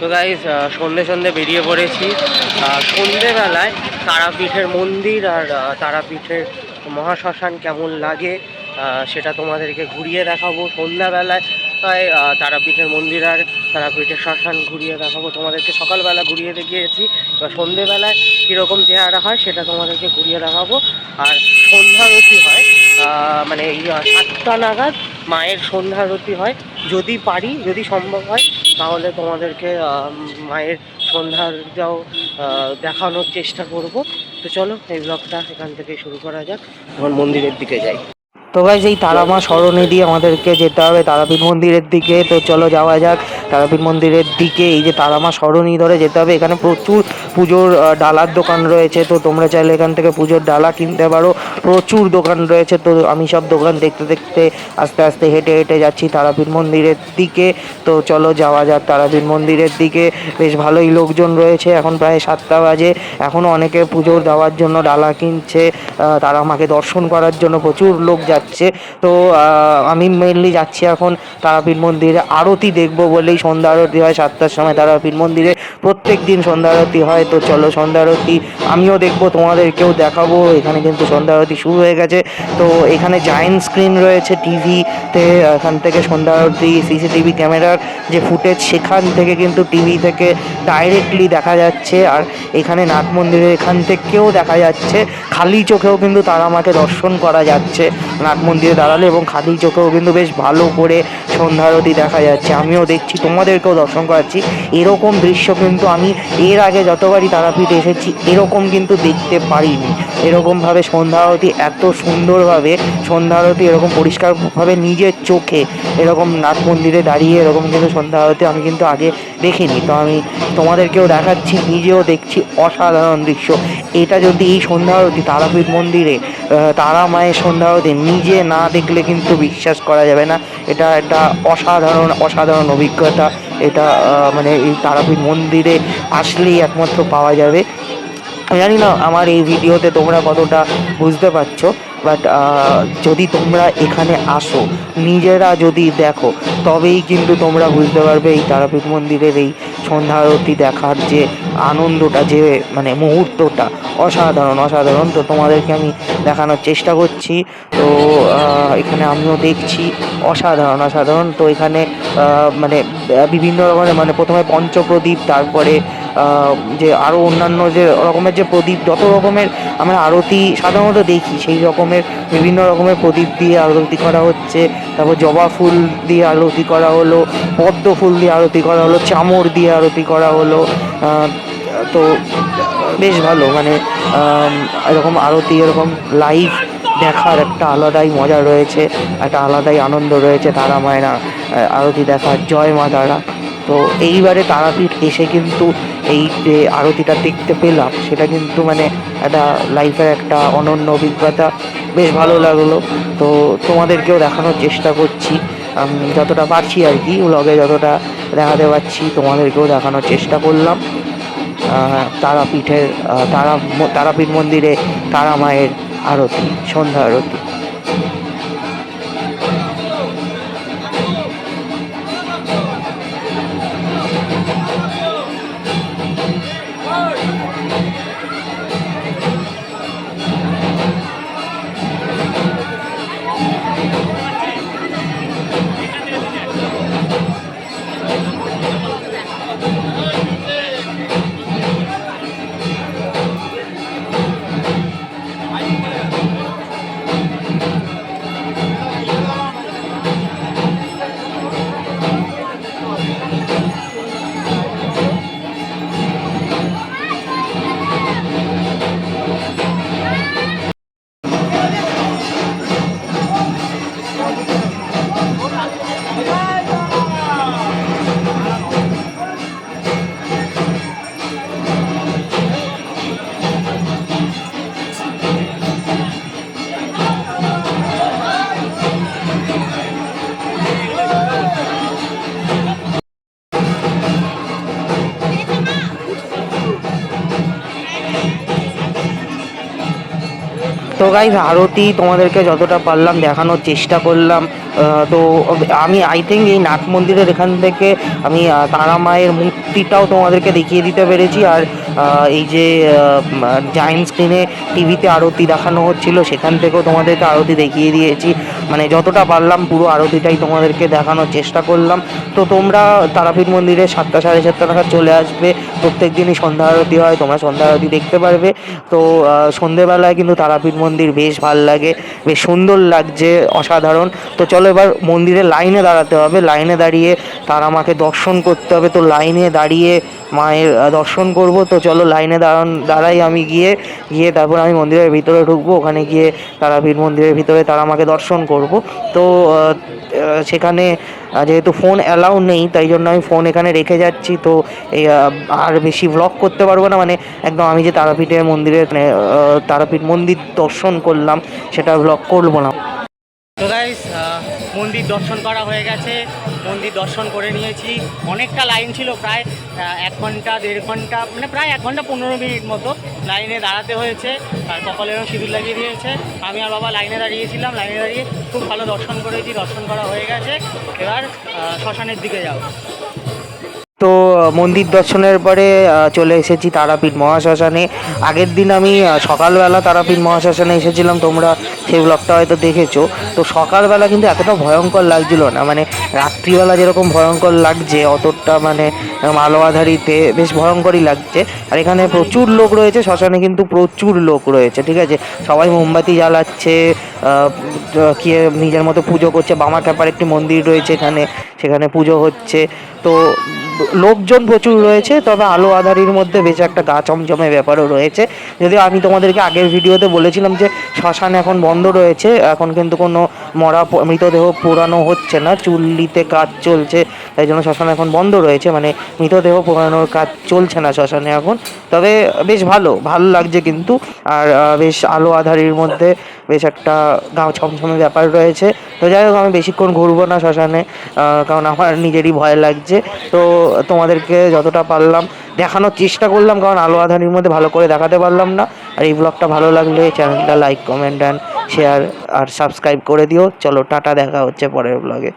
তো গাইস সন্ধে সন্ধে বেরিয়ে পড়েছি। সন্ধেবেলায় তারাপীঠের মন্দির আর তারাপীঠের মহাশ্মশান কেমন লাগে সেটা তোমাদেরকে ঘুরিয়ে দেখাবো। সন্ধ্যাবেলায় তারাপীঠের মন্দির আর তারাপীঠের শ্মশান ঘুরিয়ে দেখাবো তোমাদেরকে। সকালবেলা ঘুরিয়ে দেখিয়েছি, এবার সন্ধেবেলায় কীরকম চেহারা হয় সেটা তোমাদেরকে ঘুরিয়ে দেখাবো। আর সন্ধ্যারতি হয় মানে এই 7টা নাগাদ মায়ের সন্ধ্যারতি হয়। যদি পারি, যদি সম্ভব হয় তাহলে তোমাদেরকে মায়ের সন্ধ্যাটাও দেখানোর চেষ্টা করব। তো চলো এই ব্লগটা এখান থেকে শুরু করা যাক, এখন মন্দিরের দিকে যাই। তো গাইস এই তারামা সরণি দিয়ে আমাদেরকে যেতে হবে তারাপীঠ মন্দিরের দিকে। তো চলো যাওয়া যাক তারাপীঠ মন্দিরের দিকে। এই যে তারামা সরণি ধরে যেতে হবে। এখানে প্রচুর পুজোর ডালার দোকান রয়েছে, তো তোমরা চাইলে এখান থেকে পুজোর ডালা কিনতে পারো। প্রচুর দোকান রয়েছে, তো আমি সব দোকান দেখতে দেখতে আস্তে আস্তে হেঁটে হেঁটে যাচ্ছি তারাপীঠ মন্দিরের দিকে। তো চলো যাওয়া যাক তারাপীঠ মন্দিরের দিকে। বেশ ভালোই লোকজন রয়েছে, এখন প্রায় 7টা বাজে। এখনও অনেকে পুজোর দেওয়ার জন্য ডালা কিনছে, তারা আমাকে দর্শন করার জন্য প্রচুর লোক যাচ্ছে। তো আমি মেনলি যাচ্ছি এখন তারাপীঠ মন্দিরে আরতি দেখবো বলেই। সন্ধ্যা আরতি হয় 7টার সময় তারাপীঠ মন্দিরে, প্রত্যেক দিন সন্ধ্যা আরতি হয়। তো চলো সন্ধ্যা আরতি আমিও দেখবো, তোমাদেরকেও দেখাবো। এখানে কিন্তু সন্ধ্যা আরতি শুরু হয়ে গেছে। তো এখানে জায়েন্ট স্ক্রিন রয়েছে টিভিতে, এখান থেকে সন্ধ্যা আরতি সিসিটিভি ক্যামেরার যে ফুটেজ সেখান থেকে কিন্তু টিভি থেকে ডাইরেক্টলি দেখা যাচ্ছে। আর এখানে নাট মন্দিরের এখান থেকেও দেখা যাচ্ছে, খালি চোখেও কিন্তু তারা মাকে দর্শন করা যাচ্ছে নাট মন্দিরে দাঁড়ালে, এবং খালি চোখেও কিন্তু বেশ ভালো করে সন্ধ্যা আরতি দেখা যাচ্ছে। আমিও দেখছি, তোমাদেরকেও দর্শন করাচ্ছি। এরকম দৃশ্য কিন্তু আমি এর আগে যতবারই তারাপীঠ এসেছি এরকম কিন্তু দেখতে পারিনি। এরকমভাবে সন্ধ্যা আরতি এত সুন্দরভাবে সন্ধ্যা আরতি এরকম পরিষ্কারভাবে নিজের চোখে এরকম নাট মন্দিরে দাঁড়িয়ে এরকম কিন্তু সন্ধ্যা আরতি আমি কিন্তু আগে দেখিনি। তো আমি তোমাদেরকেও দেখাচ্ছি, নিজেও দেখছি, অসাধারণ দৃশ্য। এটা যদি এই সন্ধ্যা আরতি তারাপীঠ মন্দিরে তারা মায়ের সন্ধ্যা আরতি নিজে না দেখলে কিন্তু বিশ্বাস করা যাবে না। এটা একটা অসাধারণ অসাধারণ অভিজ্ঞতা। এটা মানে এই তারাপীঠ মন্দিরে আসলেই একমাত্র পাওয়া যাবে। আমি জানি না আমার এই ভিডিওতে তোমরা কতটা বুঝতে পারছো, বাট যদি তোমরা এখানে আসো, নিজেরা যদি দেখো, তবেই কিন্তু তোমরা বুঝতে পারবে এই তারাপীঠ মন্দিরের এই সন্ধ্যা আরতি দেখার যে আনন্দটা, যে মানে মুহূর্তটা অসাধারণ অসাধারণ। তো তোমাদেরকে আমি দেখানোর চেষ্টা করছি। তো এখানে আমিও দেখছি, অসাধারণ অসাধারণ। তো এখানে মানে বিভিন্ন রকমের মানে প্রথমে পঞ্চপ্রদীপ, তারপরে যে আরও অন্যান্য যে রকমের যে প্রদীপ, যত রকমের আমরা আরতি সাধারণত দেখি সেই রকমের বিভিন্ন রকমের প্রদীপ দিয়ে আরতি করা হচ্ছে। তারপর জবা ফুল দিয়ে আরতি করা হলো, পদ্ম ফুল দিয়ে আরতি করা হলো, চামর দিয়ে আরতি করা হলো। তো বেশ ভালো, মানে এরকম আরতি এরকম লাইভ দেখার একটা আলাদাই মজা রয়েছে, একটা আলাদাই আনন্দ রয়েছে তারা মায়ের আরতি দেখার। জয় মা তারা। তো এইবারে তারাপীঠ এসে কিন্তু এই যে আরতিটা দেখতে পেলাম সেটা কিন্তু মানে একটা লাইফের একটা অনন্য অভিজ্ঞতা, বেশ ভালো লাগলো। তো তোমাদেরকেও দেখানোর চেষ্টা করছি যতটা পারছি আর কি, ব্লগে যতটা দেখাতে পারছি তোমাদেরকেও দেখানোর চেষ্টা করলাম। তারাপীঠের তারাপীঠ মন্দিরে তারা মায়ের আরতি, সন্ধ্যা আরতি। তো গাইস আরতি তোমাদেরকে যতটা পারলাম দেখানোর চেষ্টা করলাম। তো আমি আই থিঙ্ক এই নাট মন্দিরের এখান থেকে আমি তারা মায়ের মূর্তিটাও তোমাদেরকে দেখিয়ে দিতে পেরেছি। আর এই যে জায়েন্ট স্ক্রিনে টিভিতে আরতি দেখানো হচ্ছিল সেখান থেকেও তোমাদেরকে আরতি দেখিয়ে দিয়েছি। মানে যতটা পারলাম পুরো আরতিটাই তোমাদেরকে দেখানোর চেষ্টা করলাম। তো তোমরা তারাপীঠ মন্দিরে 7টা সাড়ে 7টা নাগাদ চলে আসবে। প্রত্যেক দিনই সন্ধ্যা আরতি হয়, তোমরা সন্ধ্যা আরতি দেখতে পারবে। তো সন্ধেবেলায় কিন্তু তারাপীঠ মন্দির বেশ ভাল লাগে, বেশ সুন্দর লাগছে, অসাধারণ। তো চলো এবার মন্দিরের লাইনে দাঁড়াতে হবে, লাইনে দাঁড়িয়ে তারা মাকে দর্শন করতে হবে। তো লাইনে দাঁড়িয়ে মায়ের দর্শন করব। তো চলো লাইনে দাঁড়াই আমি গিয়ে তারপর আমি মন্দিরের ভিতরে ঢুকবো। ওখানে গিয়ে তারাপীঠ মন্দিরের ভিতরে তারা মাকে দর্শন করব। তো সেখানে যেহেতু ফোন অ্যালাউ নেই তাই জন্য আমি ফোন এখানে রেখে যাচ্ছি। তো এই আর বেশি ভ্লগ করতে পারবো না, মানে একদম আমি যে তারাপীঠের মন্দিরে তারাপীঠ মন্দির দর্শন করলাম সেটা ভ্লগ করবো না। তো গাইস মন্দির দর্শন করা হয়ে গেছে, মন্দির দর্শন করে নিয়েছি। অনেকটা লাইন ছিল, প্রায় 1 ঘন্টা 1.5 ঘন্টা, মানে প্রায় 1 ঘন্টা 15 মিনিট মতো লাইনে দাঁড়াতে হয়েছে। আর কপালেরও সিঁদুর লাগিয়ে দিয়েছে। আমি আর বাবা লাইনে দাঁড়িয়েছিলাম, লাইনে দাঁড়িয়ে খুব ভালো দর্শন করেছি, দর্শন করা হয়ে গেছে। এবার শ্মশানের দিকে যাব। তো মন্দির দর্শনের পরে চলে এসেছি তারাপীঠ মহাশ্মশানে। আগের দিন আমি সকালবেলা তারাপীঠ মহাশ্মশানে এসেছিলাম, তোমরা সেই ব্লগটা হয়তো দেখেছো। তো সকালবেলা কিন্তু এতটা ভয়ঙ্কর লাগছিল না, মানে রাত্রিবেলা যেরকম ভয়ঙ্কর লাগছে অতটা মানে মালোয়াধারীতে বেশ ভয়ঙ্করই লাগছে। আর এখানে প্রচুর লোক রয়েছে, শ্মশানে কিন্তু প্রচুর লোক রয়েছে, ঠিক আছে। সবাই মোমবাতি জ্বালাচ্ছে, কি নিজের মতো পুজো করছে। বামা ক্যাপার একটি মন্দির রয়েছে এখানে, সেখানে পুজো হচ্ছে। তো লোকজন প্রচুর রয়েছে, তবে আলো আঁধারির মধ্যে বেশ একটা গা চমচমে ব্যাপারও রয়েছে। যদিও আমি তোমাদেরকে আগের ভিডিওতে বলেছিলাম যে শ্মশান এখন বন্ধ রয়েছে, এখন কিন্তু কোনো মৃতদেহ পোড়ানো হচ্ছে না, চুল্লিতে কাজ চলছে, তাই জন্য শ্মশান এখন বন্ধ রয়েছে, মানে মৃতদেহ পোড়ানোর কাজ চলছে না শ্মশানে এখন। তবে বেশ ভালো লাগছে কিন্তু। আর বেশ আলো আঁধারির মধ্যে বেশ একটা গা ছমছমে ব্যাপার রয়েছে। তো যাই হোক, আমি বেশিক্ষণ ঘুরবো না শ্মশানে, কারণ আমার নিজেরই ভয় লাগছে। তো তোমাদেরকে যতটা পারলাম দেখানোর চেষ্টা করলাম, কারণ আলো আঁধারির মধ্যে ভালো করে দেখাতে পারলাম না। আর এই ব্লগটা ভালো লাগলে চ্যানেলটা লাইক, কমেন্ট অ্যান্ড শেয়ার আর সাবস্ক্রাইব করে দিও। চলো টাটা, দেখা হচ্ছে পরের ব্লগে।